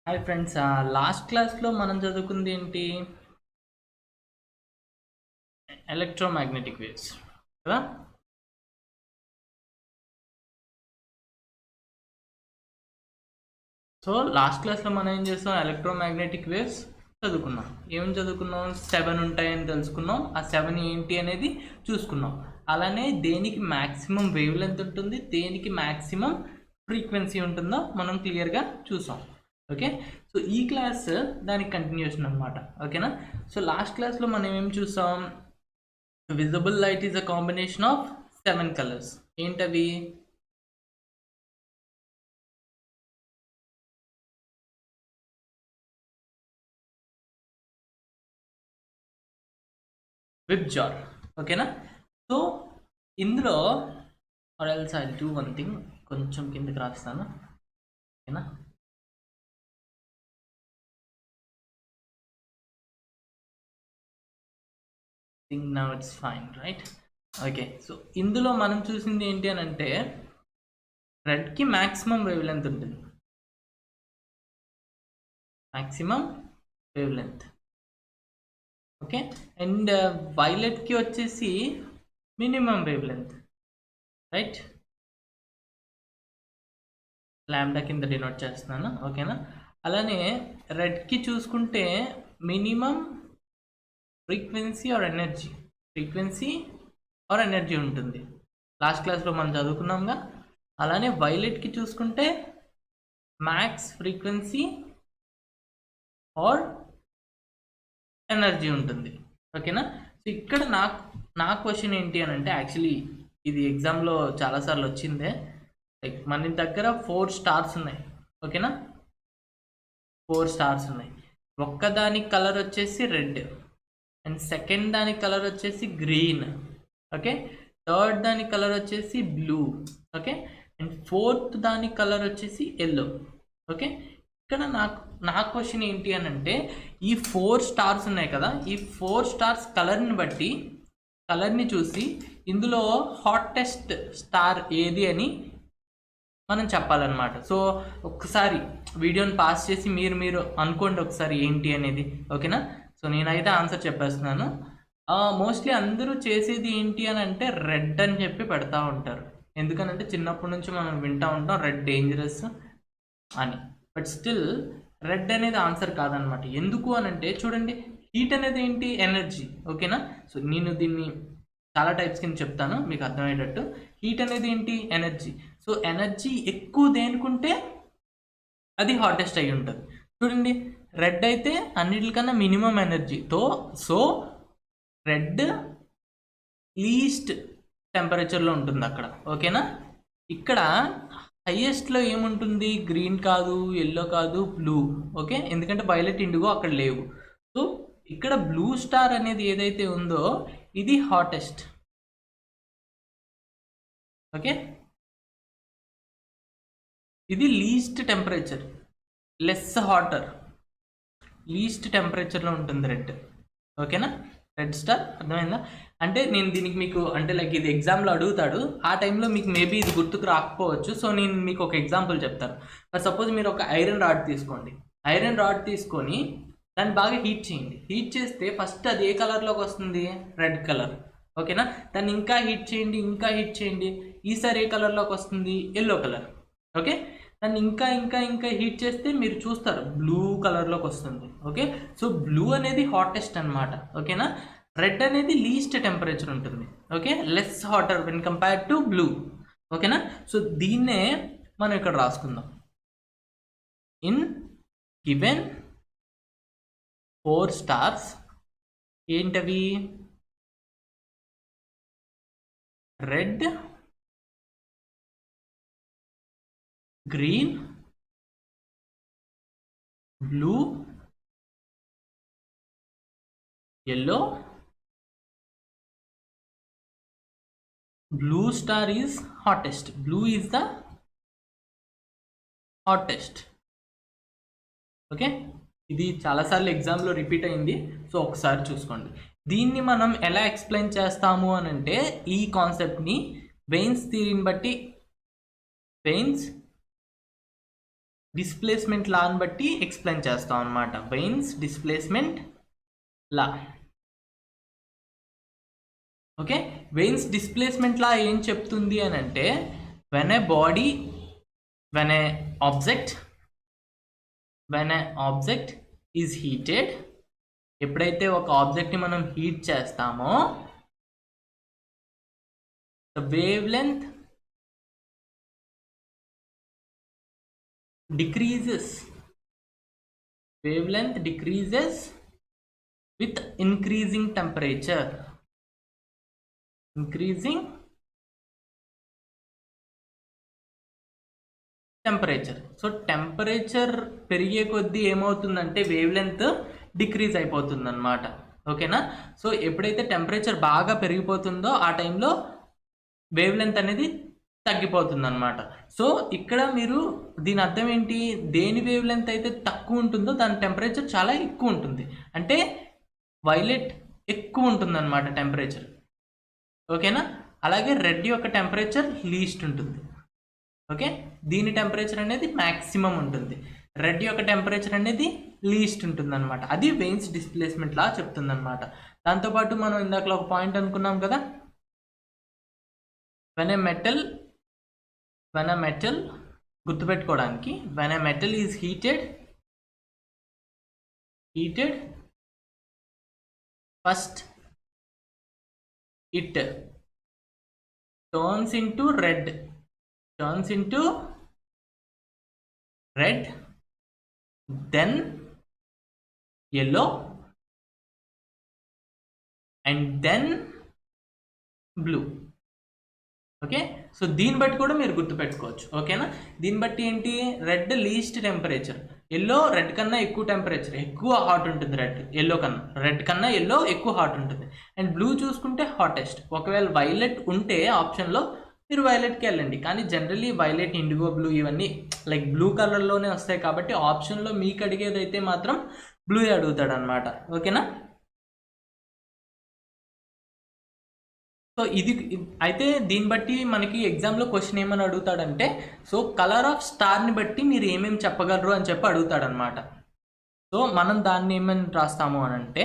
Hi friends, last క్లాస్లో మనం చదువుకుంది ఏంటి? ఎలక్ట్రోమాగ్నెటిక్ వేవ్స్ కదా. సో లాస్ట్ క్లాస్లో మనం ఏం చేస్తాం? ఎలక్ట్రోమాగ్నెటిక్ వేవ్స్ చదువుకున్నాం. ఏమని చదువుకున్నాం? 7 ఉంటాయని తెలుసుకున్నాం. ఆ 7 ఏంటి అనేది చూసుకున్నాం. అలానే దేనికి మ్యాక్సిమం వేవ్ లెంత్ ఉంటుంది, దేనికి మ్యాక్సిమం ఫ్రీక్వెన్సీ ఉంటుందో మనం క్లియర్గా చూసాం. ఓకే, సో ఈ క్లాస్ దానికి కంటిన్యూషన్ అనమాట. ఓకేనా? సో లాస్ట్ క్లాస్లో మనం ఏం చూసాం? Visible light is a combination of 7 colours. ఏంటవి? విప్ జార్. ఓకేనా? సో ఇందులో or else I do one thing, కొంచెం కిందకి రాస్తాను. ఓకేనా? Think now it's fine, right? Okay, so ఇందులో మనం చూసింది ఏంటి అని అంటే, రెడ్కి మ్యాక్సిమం వేవ్ లెంత్ ఉంటుంది. Maximum wavelength. Okay, and వైలెట్కి వచ్చేసి minimum wave length, right? Lambda కింద డినోట్ చేస్తున్నాను. ఓకేనా? అలానే రెడ్కి చూసుకుంటే మినిమం ఫ్రీక్వెన్సీ ఆర్ ఎనర్జీ ఉంటుంది. లాస్ట్ క్లాస్లో మనం చదువుకున్నాంగా. అలానే వైలెట్కి చూసుకుంటే మ్యాక్స్ ఫ్రీక్వెన్సీ ఆర్ ఎనర్జీ ఉంటుంది. ఓకేనా? సో ఇక్కడ నా క్వశ్చన్ ఏంటి అని అంటే, యాక్చువల్లీ ఇది ఎగ్జామ్లో చాలాసార్లు వచ్చిందే. లైక్ మన దగ్గర 4 స్టార్స్ ఉన్నాయి. ఓకేనా? 4 స్టార్స్ ఉన్నాయి. ఒక్కదాని కలర్ వచ్చేసి రెడ్, అండ్ సెకండ్ దాని కలర్ వచ్చేసి గ్రీన్. ఓకే, థర్డ్ దాని కలర్ వచ్చేసి బ్లూ. ఓకే, అండ్ ఫోర్త్ దాని కలర్ వచ్చేసి ఎల్లో. ఓకే, ఇక్కడ నా క్వశ్చన్ ఏంటి అని అంటే, ఈ 4 స్టార్స్ ఉన్నాయి కదా, ఈ 4 స్టార్స్ కలర్ని చూసి ఇందులో హాటెస్ట్ స్టార్ ఏది అని మనం చెప్పాలన్నమాట. సో ఒక్కసారి వీడియోని పాస్ చేసి మీరు అనుకోండి ఒకసారి ఏంటి అనేది. ఓకేనా? సో నేనైతే ఆన్సర్ చెప్పేస్తున్నాను. మోస్ట్లీ అందరూ చేసేది ఏంటి అని అంటే, రెడ్ అని చెప్పి పెడతా ఉంటారు. ఎందుకనంటే చిన్నప్పటి నుంచి మనం వింటూ ఉంటాం రెడ్ డేంజరస్ అని. బట్ స్టిల్ రెడ్ అనేది ఆన్సర్ కాదనమాట. ఎందుకు అని అంటే, చూడండి, హీట్ అనేది ఏంటి? ఎనర్జీ. ఓకేనా? సో నేను దీన్ని చాలా టైప్స్ కింద చెప్తాను మీకు అర్థమయ్యేటట్టు. హీట్ అనేది ఏంటి? ఎనర్జీ. సో ఎనర్జీ ఎక్కువ దేనికుంటే అది హాటెస్ట్ అయి ఉంటుంది. చూడండి, రెడ్ అయితే అన్నిటికన్నా మినిమం ఎనర్జీతో, సో రెడ్ లీస్ట్ టెంపరేచర్లో ఉంటుంది అక్కడ. ఓకేనా? ఇక్కడ హైయెస్ట్లో ఏముంటుంది? గ్రీన్ కాదు, ఎల్లో కాదు, బ్లూ. ఓకే, ఎందుకంటే వైలెట్, ఇండిగో అక్కడ లేవు. సో ఇక్కడ బ్లూ స్టార్ అనేది ఏదైతే ఉందో ఇది హాటెస్ట్. ఓకే, ఇది least temperature, less hotter, least టెంపరేచర్లో ఉంటుంది రెడ్. ఓకేనా? రెడ్ స్టార్ అర్థమైందా? అంటే నేను దీనికి మీకు అంటే లైక్ ఇది ఎగ్జామ్లో అడుగుతాడు, ఆ టైంలో మీకు మేబీ ఇది గుర్తుకు రాకపోవచ్చు. సో నేను మీకు ఒక ఎగ్జాంపుల్ చెప్తాను. ఫర్ సపోజ్ మీరు ఒక ఐరన్ రాడ్ తీసుకోండి. ఐరన్ రాడ్ తీసుకొని దాన్ని బాగా హీట్ చేయండి. హీట్ చేస్తే ఫస్ట్ అది ఏ కలర్లోకి వస్తుంది? Red colour. ఓకేనా? దాన్ని ఇంకా హీట్ చేయండి. ఈసారి ఏ కలర్లోకి వస్తుంది? Yellow colour. ఓకే, దాన్ని ఇంకా ఇంకా ఇంకా హీట్ చేస్తే మీరు చూస్తారు బ్లూ కలర్లోకి వస్తుంది. ఓకే, సో బ్లూ అనేది హాటెస్ట్ అనమాట. ఓకేనా? రెడ్ అనేది లీస్ట్ టెంపరేచర్ ఉంటుంది. Okay, less hotter when compared to blue. ఓకేనా? సో దీన్నే మనం ఇక్కడ రాసుకుందాం. ఇన్ గివెన్ 4 స్టార్స్ ఏంటవి? Red, green, blue, yellow. Blue star is hottest. Blue is the hottest. Okay, ఇది చాలాసార్లు ఎగ్జామ్లో రిపీట్ అయింది. సో ఒకసారి చూసుకోండి. దీన్ని మనం ఎలా ఎక్స్ప్లెయిన్ చేస్తాము అని అంటే, ఈ కాన్సెప్ట్ని వెయిన్స్ థియరీని బట్టి, వెయిన్స్ డిస్ప్లేస్మెంట్ లాని బట్టి ఎక్స్ప్లెయిన్ చేస్తాం అనమాట. Veins displacement law. Okay, veins displacement law ఏం చెప్తుంది అని అంటే when a object is heated, ఎప్పుడైతే ఒక ఆబ్జెక్ట్ని మనం హీట్ చేస్తామో the wave length decreases with increasing temperature. So temperature పెరిగే కొద్దీ ఏమవుతుందంటే వేవ్ లెంత్ డిక్రీజ్ అయిపోతుంది అనమాట. ఓకేనా? సో ఎప్పుడైతే టెంపరేచర్ బాగా పెరిగిపోతుందో ఆ టైంలో వేవ్ లెంత్ అనేది తగ్గిపోతుంది అనమాట. సో ఇక్కడ మీరు దీని అర్థం ఏంటి, దేని వేవ్ లెంత్ అయితే తక్కువ ఉంటుందో దాని టెంపరేచర్ చాలా ఎక్కువ ఉంటుంది, అంటే వైలెట్ ఎక్కువ ఉంటుంది అనమాట టెంపరేచర్. ఓకేనా? అలాగే రెడ్ యొక్క టెంపరేచర్ లీస్ట్ ఉంటుంది. ఓకే, దీని టెంపరేచర్ అనేది మ్యాక్సిమం ఉంటుంది, రెడ్ యొక్క టెంపరేచర్ అనేది లీస్ట్ ఉంటుంది అనమాట. అది వెయిన్స్ డిస్ప్లేస్మెంట్ లా చెప్తుంది అనమాట. దాంతోపాటు మనం ఇందాకలో ఒక పాయింట్ అనుకున్నాం కదా, వెన్ ఏ మెటల్ గుర్తుపెట్టుకోవడానికి, when a metal is heated first it turns into red, then yellow, and then blue. Okay, so దీన్ని బట్టి కూడా మీరు గుర్తుపెట్టుకోవచ్చు. ఓకేనా? దీన్ని బట్టి ఏంటి, red least temperature, yellow red కన్నా ఎక్కువ టెంపరేచర్, ఎక్కువ హాట్ ఉంటుంది రెడ్ కన్నా ఎల్లో ఎక్కువ హాట్ ఉంటుంది, అండ్ బ్లూ చూసుకుంటే హాటెస్ట్. ఒకవేళ వైలెట్ ఉంటే ఆప్షన్లో మీరు వైలెట్కి వెళ్ళండి, కానీ జనరల్లీ వైలెట్, ఇండిగో బ్లూ ఇవన్నీ లైక్ బ్లూ కలర్లోనే వస్తాయి కాబట్టి ఆప్షన్లో మీకు అడిగేది అయితే మాత్రం బ్లూ అడుగుతాడు అనమాట. ఓకేనా? సో ఇది అయితే దీన్ని బట్టి మనకి ఎగ్జామ్లో క్వశ్చన్ ఏమని అడుగుతాడంటే, సో కలర్ ఆఫ్ స్టార్ని బట్టి మీరు ఏమేమి చెప్పగలరు అని చెప్పి అడుగుతాడనమాట. సో మనం దాన్ని ఏమని రాస్తాము అని అంటే,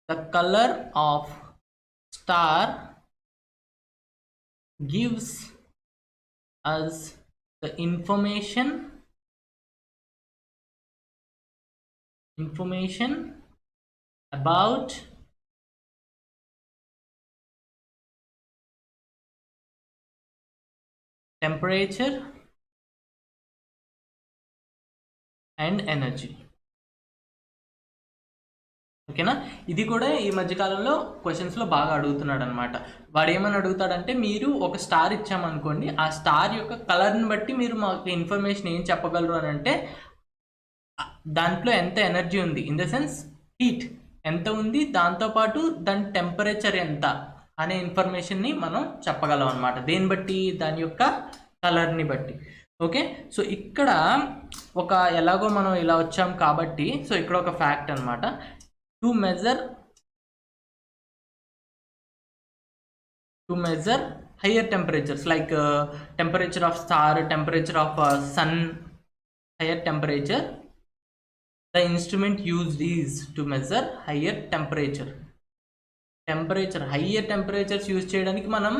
the colour of star gives us the information about temperature and energy. ఓకేనా? ఇది కూడా ఈ మధ్యకాలంలో క్వశ్చన్స్లో బాగా అడుగుతున్నాడు అనమాట. వాడు ఏమని అడుగుతాడంటే, మీరు ఒక స్టార్ ఇచ్చామనుకోండి, ఆ స్టార్ యొక్క కలర్ని బట్టి మీరు మాకు ఇన్ఫర్మేషన్ ఏం చెప్పగలరు అని అంటే, దాంట్లో ఎంత ఎనర్జీ ఉంది, ఇన్ ద సెన్స్ హీట్ ఎంత ఉంది, దాంతోపాటు దాని టెంపరేచర్ ఎంత అనే ఇన్ఫర్మేషన్ని మనం చెప్పగలం అనమాట. దేన్ని బట్టి, దాని యొక్క కలర్ని బట్టి. ఓకే, సో ఇక్కడ ఒక ఎలాగో మనం ఇలా వచ్చాం కాబట్టి, సో ఇక్కడ ఒక ఫ్యాక్ట్ అనమాట. To measure higher temperatures like temperature of star, temperature of sun, higher temperature, the instrument used is to measure higher temperature. Higher temperatures use చేయడానికి మనం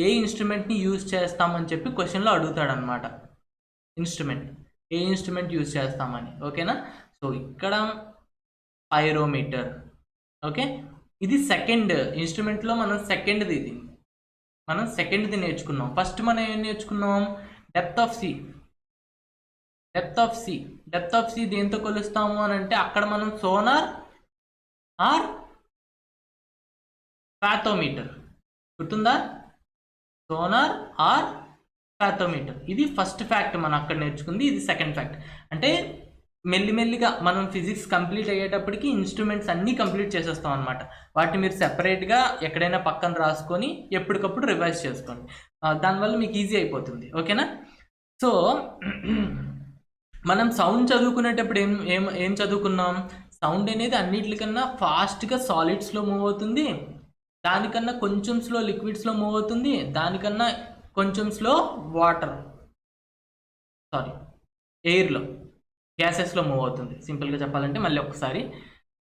ఏ ఇన్స్ట్రుమెంట్ని యూజ్ చేస్తామని చెప్పి క్వశ్చన్లో అడుగుతాడు అనమాట. ఏ ఇన్స్ట్రుమెంట్ యూజ్ చేస్తామని. ఓకేనా? సో ఇక్కడ పైరోమీటర్. ఓకే, ఇది సెకండ్ ఇన్స్ట్రుమెంట్లో మనం సెకండ్ది నేర్చుకున్నాం. ఫస్ట్ మనం ఏం నేర్చుకున్నాం, డెప్త్ ఆఫ్ సీ దేంతో కొలుస్తాము అని అంటే, అక్కడ మనం సోనార్ ఆర్ ఫాథోమీటర్, గుర్తుందా? Sonar or fathometer. ఇది ఫస్ట్ ఫ్యాక్ట్ మనం అక్కడ నేర్చుకుంది. ఇది సెకండ్ ఫ్యాక్ట్. అంటే మెల్లిమెల్లిగా మనం ఫిజిక్స్ కంప్లీట్ అయ్యేటప్పటికి ఇన్స్ట్రుమెంట్స్ అన్నీ కంప్లీట్ చేసేస్తాం అనమాట. వాటిని మీరు సెపరేట్గా ఎక్కడైనా పక్కన రాసుకొని ఎప్పటికప్పుడు రివైజ్ చేసుకోండి, దానివల్ల మీకు ఈజీ అయిపోతుంది. ఓకేనా? సో మనం సౌండ్ చదువుకునేటప్పుడు ఏం చదువుకున్నాం, సౌండ్ అనేది అన్నిటికన్నా ఫాస్ట్గా సాలిడ్స్లో మూవ్ అవుతుంది, దానికన్నా కొంచెం స్లో లిక్విడ్స్లో మూవ్ అవుతుంది, దానికన్నా కొంచెం స్లో వాటర్ ఎయిర్లో గ్యాసెస్లో మూవ్ అవుతుంది. సింపుల్గా చెప్పాలంటే మళ్ళీ ఒకసారి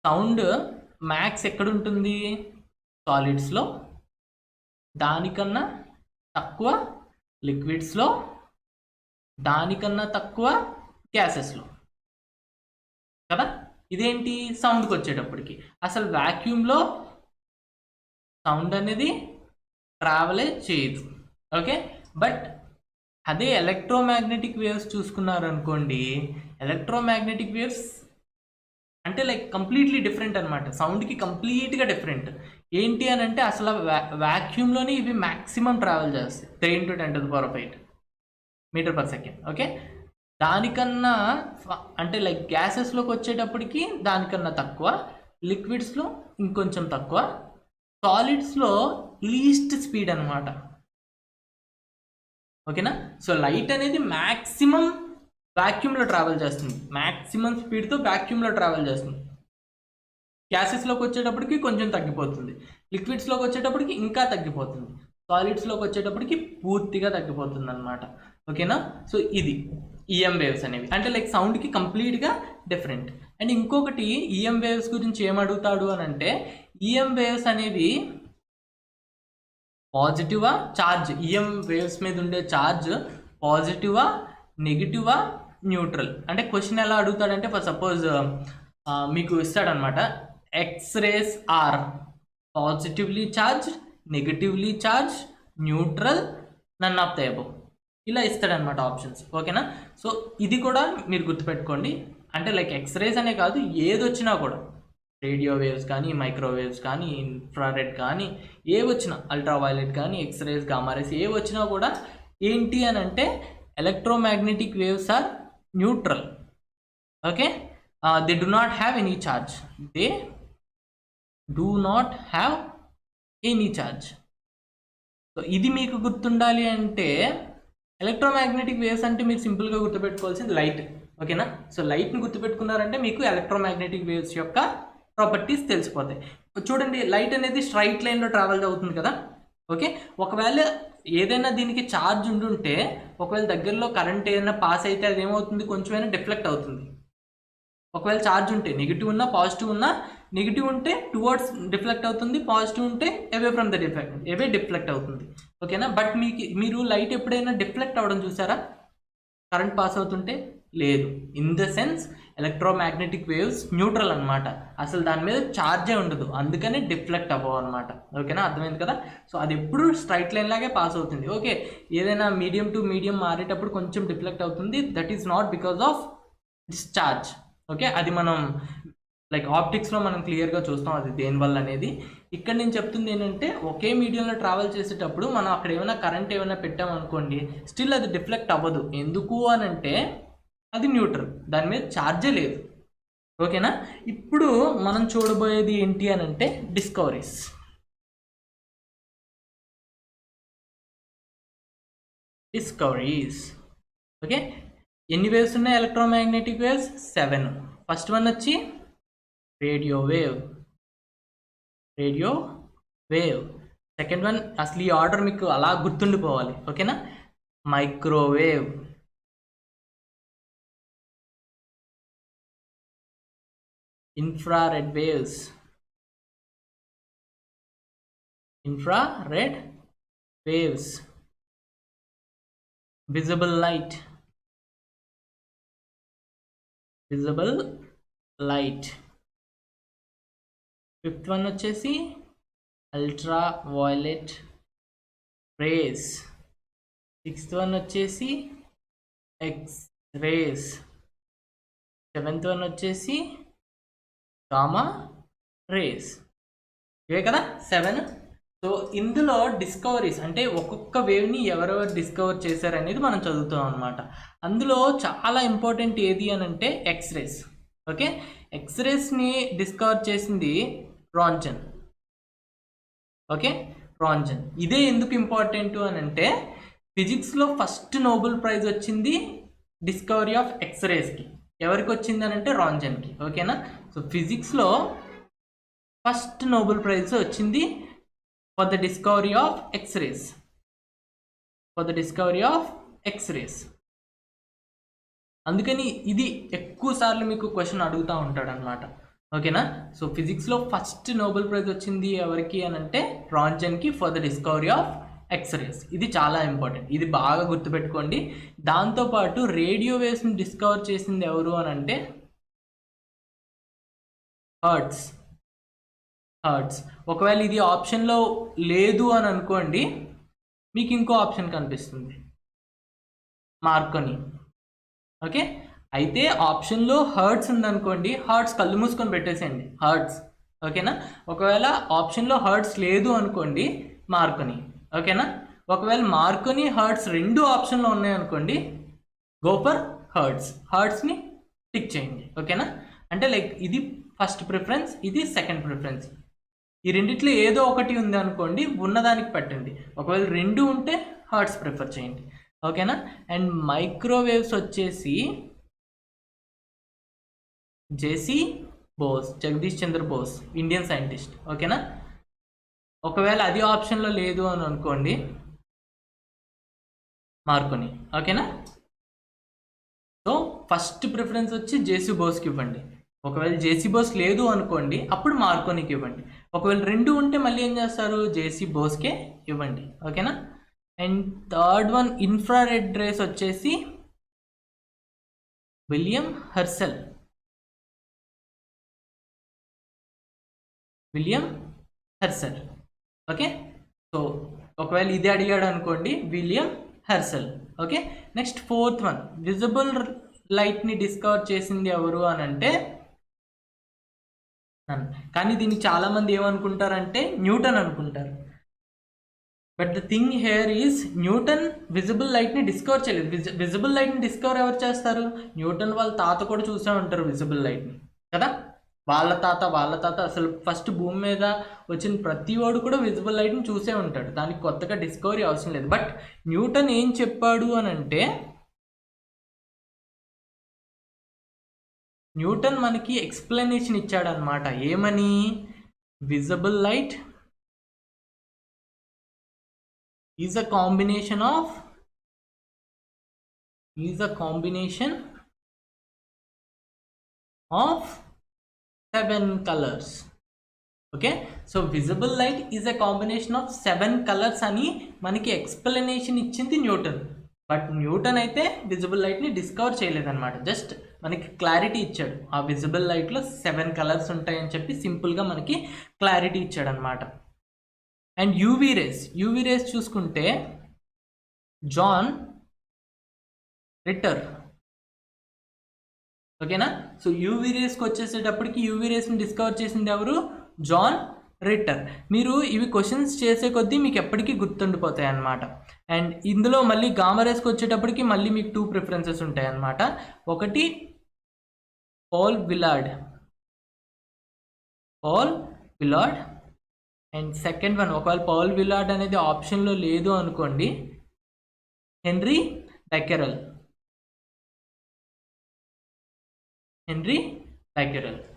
సౌండ్ మ్యాక్స్ ఎక్కడ ఉంటుంది? సాలిడ్స్లో, దానికన్నా తక్కువ లిక్విడ్స్లో, దానికన్నా తక్కువ గ్యాసెస్లో కదా. ఇదేంటి సౌండ్కి వచ్చేటప్పటికి అసలు వాక్యూమ్లో సౌండ్ అనేది ట్రావెలే చేయదు. ఓకే, బట్ అదే ఎలక్ట్రోమాగ్నెటిక్ వేవ్స్ చూసుకున్నారు అనుకోండి, ఎలక్ట్రోమాగ్నెటిక్ వేవ్స్ అంటే లైక్ కంప్లీట్లీ డిఫరెంట్ అనమాట. సౌండ్కి కంప్లీట్గా డిఫరెంట్. ఏంటి అని అంటే అసలు వాక్యూమ్లోనే ఇవి మ్యాక్సిమం ట్రావెల్ చేస్తాయి 3 × 10⁸ మీటర్ పర్ సెకండ్. ఓకే, దానికన్నా అంటే లైక్ గ్యాసెస్లోకి వచ్చేటప్పటికి దానికన్నా తక్కువ, లిక్విడ్స్లో ఇంకొంచెం తక్కువ, సాలిడ్స్లో లీస్ట్ స్పీడ్ అనమాట. ఓకేనా. సో లైట్ అనేది మ్యాక్సిమం వాక్యూమ్లో ట్రావెల్ చేస్తుంది, మ్యాక్సిమం స్పీడ్తో వాక్యూమ్లో ట్రావెల్ చేస్తుంది. గ్యాసెస్లోకి వచ్చేటప్పటికి కొంచెం తగ్గిపోతుంది, లిక్విడ్స్లోకి వచ్చేటప్పటికి ఇంకా తగ్గిపోతుంది, సాలిడ్స్లోకి వచ్చేటప్పటికి పూర్తిగా తగ్గిపోతుంది అనమాట. ఓకేనా. సో ఇది ఈఎం వేవ్స్ అనేవి అంటే లైక్ సౌండ్కి కంప్లీట్గా డిఫరెంట్. అండ్ ఇంకొకటి ఈఎం వేవ్స్ గురించి ఏమడుగుతాడు అని అంటే, ఈఎం వేవ్స్ అనేవి పాజిటివా ఛార్జ్, ఈఎం వేవ్స్ మీద ఉండే ఛార్జ్ పాజిటివా నెగిటివా న్యూట్రల్ అంటే క్వశ్చన్ ఎలా అడుగుతాడంటే, ఫర్ సపోజ్ మీకు ఇస్తాడనమాట, X rays are positively charge, negatively charge, neutral, none of the above, ఇలా ఇస్తాడనమాట ఆప్షన్స్. ఓకేనా. సో ఇది కూడా మీరు గుర్తుపెట్టుకోండి. అంటే లైక్ ఎక్స్రేస్ అనే కాదు, ఏది వచ్చినా కూడా, రేడియో వేవ్స్ కానీ, మైక్రోవేవ్స్ కానీ, ఇన్ఫ్రారెడ్ కానీ, ఏ వచ్చినా, అల్ట్రావైలెట్ కానీ, ఎక్స్రేస్, గామారేస్ ఏ వచ్చినా కూడా ఏంటి అని అంటే electromagnetic waves are neutral. Okay, they do not have any charge, they do not have any charge. So ఇది మీకు గుర్తుండాలి. అంటే ఎలక్ట్రోమాగ్నెటిక్ వేవ్స్ అంటే మీరు సింపుల్గా గుర్తుపెట్టుకోవాల్సింది లైట్. ఓకేనా. సో లైట్ని గుర్తుపెట్టుకున్నారంటే మీకు ఎలక్ట్రోమాగ్నెటిక్ వేవ్స్ యొక్క ప్రాపర్టీస్ తెలిసిపోతాయి. చూడండి, లైట్ అనేది స్ట్రైట్ లైన్లో ట్రావెల్ అవుతుంది కదా. ఓకే, ఒకవేళ ఏదైనా దీనికి ఛార్జ్ ఉండుంటే, ఒకవేళ దగ్గరలో కరెంట్ ఏదైనా పాస్ అయితే అది ఏమవుతుంది, కొంచెమైనా డిఫ్లెక్ట్ అవుతుంది. ఒకవేళ ఛార్జ్ ఉంటే నెగిటివ్ ఉన్నా పాజిటివ్ ఉన్నా, నెగిటివ్ ఉంటే టువర్డ్స్ డిఫ్లెక్ట్ అవుతుంది, పాజిటివ్ ఉంటే అవే ఫ్రమ్ ద డిఫ్లెక్ట్ అవుతుంది. ఓకేనా. బట్ మీరు లైట్ ఎప్పుడైనా డిఫ్లెక్ట్ అవ్వడం చూసారా కరెంట్ పాస్ అవుతుంటే? లేదు. In the sense electromagnetic waves neutral అనమాట, అసలు దాని మీద ఛార్జే ఉండదు, అందుకని డిఫ్లెక్ట్ అవ్వవు అనమాట. ఓకేనా, అర్థమైంది కదా. సో అది ఎప్పుడు స్ట్రైట్ లైన్ లాగే పాస్ అవుతుంది. ఓకే, ఏదైనా మీడియం టు మీడియం మారేటప్పుడు కొంచెం డిఫ్లెక్ట్ అవుతుంది, that is not because of discharge. Okay, అది మనం లైక్ ఆప్టిక్స్లో మనం క్లియర్గా చూస్తాం అది దేనివల్ల అనేది. ఇక్కడ నేను చెప్తుంది ఏంటంటే, ఒకే మీడియంలో ట్రావెల్ చేసేటప్పుడు మనం అక్కడ ఏమైనా కరెంట్ ఏమైనా పెట్టామనుకోండి, స్టిల్ అది డిఫ్లెక్ట్ అవ్వదు. ఎందుకు అని అంటే అది న్యూట్రల్, దాని మీద ఛార్జే లేదు. ఓకేనా. ఇప్పుడు మనం చూడబోయేది ఏంటి అని అంటే డిస్కవరీస్. ఓకే, ఎన్ని వేవ్స్ ఉన్నాయి ఎలక్ట్రోమాగ్నెటిక్ వేవ్స్? 7. ఫస్ట్ వన్ వచ్చి రేడియో వేవ్. సెకండ్ వన్, అసలు ఈ ఆర్డర్ మీకు అలా గుర్తుండిపోవాలి. ఓకేనా, microwave, infrared waves, visible light, fifth one వచ్చేసి ultraviolet rays, sixth one వచ్చేసి ఎక్స్ రేస్, సెవెంత్ వన్ వచ్చేసి గామా రేస్. ఇవే కదా 7. సో ఇందులో డిస్కవరీస్ అంటే ఒక్కొక్క వేవ్ని ఎవరెవరు డిస్కవర్ చేశారనేది మనం చదువుతాం అనమాట. అందులో చాలా ఇంపార్టెంట్ ఏది అని అంటే ఎక్స్రేస్. ఓకే, ఎక్స్రేస్ని డిస్కవర్ చేసింది రాంజన్. ఓకే, రాంజన్. ఇదే ఎందుకు ఇంపార్టెంట్ అని అంటే, ఫిజిక్స్లో ఫస్ట్ నోబెల్ ప్రైజ్ వచ్చింది డిస్కవరీ ఆఫ్ ఎక్స్రేస్కి. ఎవరికి వచ్చింది అని అంటే రాంజన్కి. ఓకేనా. సో ఫిజిక్స్లో ఫస్ట్ నోబెల్ ప్రైజ్ వచ్చింది for the discovery of X rays. For the discovery of X rays. అందుకని ఇది ఎక్కువ సార్లు మీకు క్వశ్చన్ అడుగుతూ ఉంటాడు అనమాట. ఓకేనా? సో ఫిజిక్స్లో ఫస్ట్ నోబెల్ ప్రైజ్ వచ్చింది ఎవరికి అని అంటే రాంజన్కి for the discovery of X rays. ఇది చాలా ఇంపార్టెంట్, ఇది బాగా గుర్తుపెట్టుకోండి. దాంతోపాటు రేడియో వేవ్స్ని డిస్కవర్ చేసింది ఎవరు అని అంటే హర్ట్జ్. ఒకవేళ ఇది ఆప్షన్లో లేదు అని అనుకోండి, మీకు ఇంకో ఆప్షన్ కనిపిస్తుంది, మార్కోని. ఓకే, అయితే ఆప్షన్లో హర్ట్జ్ ఉందనుకోండి, హర్ట్జ్ కళ్ళు మూసుకొని పెట్టేసేయండి, హర్ట్జ్. ఓకేనా? ఒకవేళ ఆప్షన్లో హర్ట్జ్ లేదు అనుకోండి, మార్కోని. ఓకేనా? ఒకవేళ మార్కోని హర్ట్జ్ రెండు ఆప్షన్లో ఉన్నాయనుకోండి, గో ఫర్ హర్ట్జ్ని టిక్ చేయండి. ఓకేనా? అంటే లైక్ ఇది ఫస్ట్ ప్రిఫరెన్స్, ఇది సెకండ్ ప్రిఫరెన్స్. ఈ రెండిట్లో ఏదో ఒకటి ఉంది అనుకోండి, ఉన్నదానికి పెట్టండి. ఒకవేళ రెండు ఉంటే హర్ట్జ్ ప్రిఫర్ చేయండి. ఓకేనా? అండ్ మైక్రోవేవ్స్ వచ్చేసి జేసీ బోస్, జగదీష్ చంద్ర బోస్, ఇండియన్ సైంటిస్ట్. ఓకేనా? ఒకవేళ అది ఆప్షన్లో లేదు అని అనుకోండి, మార్కోని. ఓకేనా? సో ఫస్ట్ ప్రిఫరెన్స్ వచ్చి జేసీ బోస్కి ఇవ్వండి. ఒకవేళ జేసీ బోస్ లేదు అనుకోండి, అప్పుడు మార్కోనికి ఇవ్వండి. ఒకవేళ రెండు ఉంటే మళ్ళీ ఏం చేస్తారు, జేసీ బోస్కే ఇవ్వండి. ఓకేనా? And third one infrared rays వచ్చేసి విలియం హెర్సెల్. ఓకే, సో ఒకవేళ ఇది అడిగాడు అనుకోండి, William Herschel. Okay, next fourth one visible లైట్ని డిస్కవర్ చేసింది ఎవరు అని అంటే, కానీ దీన్ని చాలామంది ఏమనుకుంటారంటే న్యూటన్ అనుకుంటారు. But the thing here is Newton visible లైట్ని డిస్కవర్ చేయలేదు. విజిబుల్ లైట్ని డిస్కవర్ ఎవరు చేస్తారు? న్యూటన్ వాళ్ళ తాత కూడా చూసే ఉంటారు విజిబుల్ లైట్ని కదా. వాళ్ళ తాత అసలు ఫస్ట్ భూమి మీద వచ్చిన ప్రతి వాడు కూడా విజిబుల్ లైట్ని చూసే ఉంటాడు. దానికి కొత్తగా డిస్కవరీ అవసరం లేదు. బట్ న్యూటన్ ఏం చెప్పాడు అని అంటే, న్యూటన్ మనకి ఎక్స్ప్లెనేషన్ ఇచ్చాడు అనమాట. ఏమని? Visible light is a combination of 7 colors. Okay, so visible light is a combination of 7 colors అని మనకి ఎక్స్ప్లెనేషన్ ఇచ్చింది న్యూటన్. బట్ న్యూటన్ అయితే విజిబుల్ లైట్ని డిస్కవర్ చేయలేదన్నమాట. జస్ట్ మనకి క్లారిటీ ఇచ్చాడు, ఆ విజిబుల్ లైట్లో 7 colors ఉంటాయని చెప్పి సింపుల్గా మనకి క్లారిటీ ఇచ్చాడు అనమాట. అండ్ యూవీ రేస్ చూసుకుంటే జాన్ రిటర్. ఓకేనా? సో యూవీ రేస్కి వచ్చేసేటప్పటికి యూవీ రేస్ని డిస్కవర్ చేసింది ఎవరు? జాన్ రిటర్. మీరు ఇవి క్వశ్చన్స్ చేసే కొద్దీ మీకు ఎప్పటికీ గుర్తుండిపోతాయి అన్నమాట. అండ్ ఇందులో మళ్ళీ గామా రేస్కి వచ్చేటప్పటికి మళ్ళీ మీకు 2 ప్రిఫరెన్సెస్ ఉంటాయి అన్నమాట. ఒకటి పాల్ విలార్డ్ అండ్ సెకండ్ వన్, ఒకవేళ పాల్ విలార్డ్ అనేది ఆప్షన్లో లేదు అనుకోండి, హెన్రీ బెకెరెల్.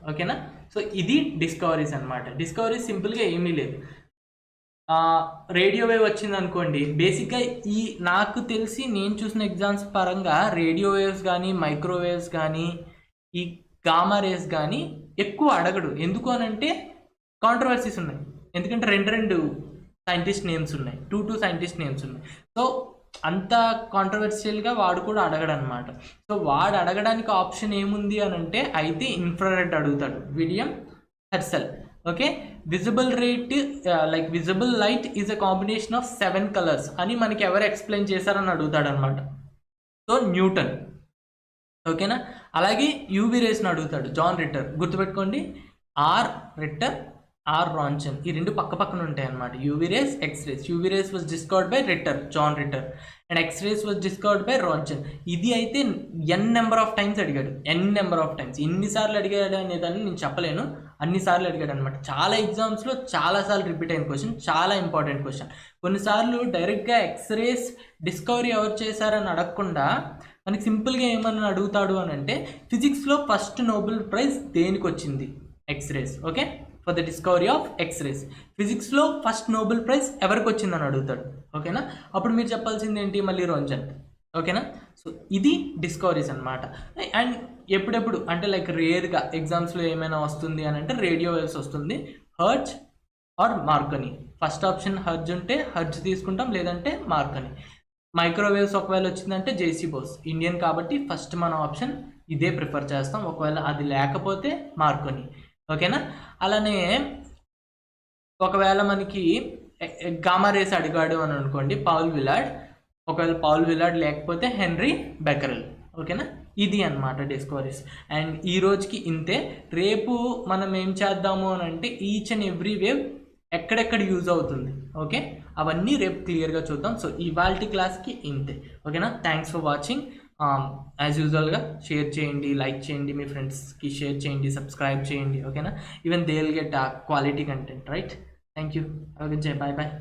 ఓకేనా? సో ఇది డిస్కవరీస్ అనమాట. డిస్కవరీస్ సింపుల్గా ఏమీ లేదు. రేడియో వేవ్ వచ్చింది అనుకోండి, బేసిక్గా ఈ నాకు తెలిసి నేను చూసిన ఎగ్జామ్స్ పరంగా రేడియో వేవ్స్ కానీ మైక్రోవేవ్స్ కానీ ఈ గామా రేస్ కానీ ఎక్కువ అడగడు. ఎందుకు అని అంటే కాంట్రవర్సీస్ ఉన్నాయి. ఎందుకంటే రెండు సైంటిస్ట్ నేమ్స్ ఉన్నాయి, 2 సైంటిస్ట్ నేమ్స్ ఉన్నాయి. సో అంత కాంట్రవర్షియల్గా వాడు కూడా అడగడనమాట. సో వాడు అడగడానికి ఆప్షన్ ఏముంది అని అంటే అయితే ఇన్ఫ్రారెడ్ అడుగుతాడు, William Herschel. Okay, visible light is a combination of 7 colors అని మనకి ఎవరు ఎక్స్ప్లెయిన్ చేశారని అడుగుతాడు అనమాట. So Newton. ఓకేనా? అలాగే యూవీ రేస్ని అడుగుతాడు, జాన్ రిటర్. గుర్తుపెట్టుకోండి, ఆర్ రిటర్, ఆర్ రాంచన్, ఈ రెండు పక్క పక్కన ఉంటాయి అన్నమాట. UV rays, X rays. UV rays was discovered by John Ritter and X rays was discovered by Roentgen. ఇది అయితే ఎన్ నెంబర్ ఆఫ్ టైమ్స్ అడిగాడు. ఎన్నిసార్లు అడిగాడు అనేదాన్ని నేను చెప్పలేను, అన్నిసార్లు అడిగాడు అనమాట. చాలా ఎగ్జామ్స్లో చాలాసార్లు రిపీట్ అయిన క్వశ్చన్, చాలా ఇంపార్టెంట్ క్వశ్చన్. కొన్నిసార్లు డైరెక్ట్గా ఎక్స్ రేస్ డిస్కవరీ ఎవరు చేశారని అడగకుండా మనకి సింపుల్గా ఏమన్నా అడుగుతాడు అని అంటే, ఫిజిక్స్లో ఫస్ట్ నోబెల్ ప్రైజ్ దేనికి వచ్చింది? X rays. Okay, for the discovery of X rays. ఫిజిక్స్లో ఫస్ట్ నోబెల్ ప్రైజ్ ఎవరికి వచ్చిందని అడుగుతాడు. ఓకేనా, అప్పుడు మీరు చెప్పాల్సింది ఏంటి, మళ్ళీ రొంజన్. ఓకేనా, సో ఇది డిస్కవరీస్ అనమాట. అండ్ ఎప్పుడెప్పుడు అంటే లైక్ రేర్గా ఎగ్జామ్స్లో ఏమైనా వస్తుంది అని అంటే రేడియో వేవ్స్ వస్తుంది, hertz are మార్కనీ. First option hertz ఉంటే హర్ట్జ్ తీసుకుంటాం, లేదంటే మార్కనీ. మైక్రోవేవ్స్ ఒకవేళ వచ్చిందంటే జేసీ బోస్, ఇండియన్ కాబట్టి ఫస్ట్ మన ఆప్షన్ ఇదే ప్రిఫర్ చేస్తాం. ఒకవేళ అది లేకపోతే మార్కోని. ఓకేనా, అలానే ఒకవేళ మనకి గామా రేస్ అడిగాడు అని అనుకోండి, పౌల్ విలార్డ్. ఒకవేళ పౌల్ విలార్డ్ లేకపోతే హెన్రీ బెకరెల్. ఓకేనా, ఇది అన్నమాట డిస్కవరీస్. అండ్ ఈ రోజుకి ఇంతే. రేపు మనం ఏం చేద్దాము అని అంటే ఈచ్ అండ్ ఎవ్రీ వేవ్ ఎక్కడెక్కడ యూజ్ అవుతుంది, ఓకే, అవన్నీ రేపు క్లియర్గా చూద్దాం. సో ఇవాల్టి క్లాస్కి ఇంతే. ఓకేనా, థ్యాంక్స్ ఫర్ వాచింగ్. యాజ్ యూజువల్గా షేర్ చేయండి, లైక్ చేయండి, మీ ఫ్రెండ్స్కి షేర్ చేయండి, సబ్స్క్రైబ్ చేయండి. ఓకేనా, even they will get quality content, right? Thank you. Okay, bye bye.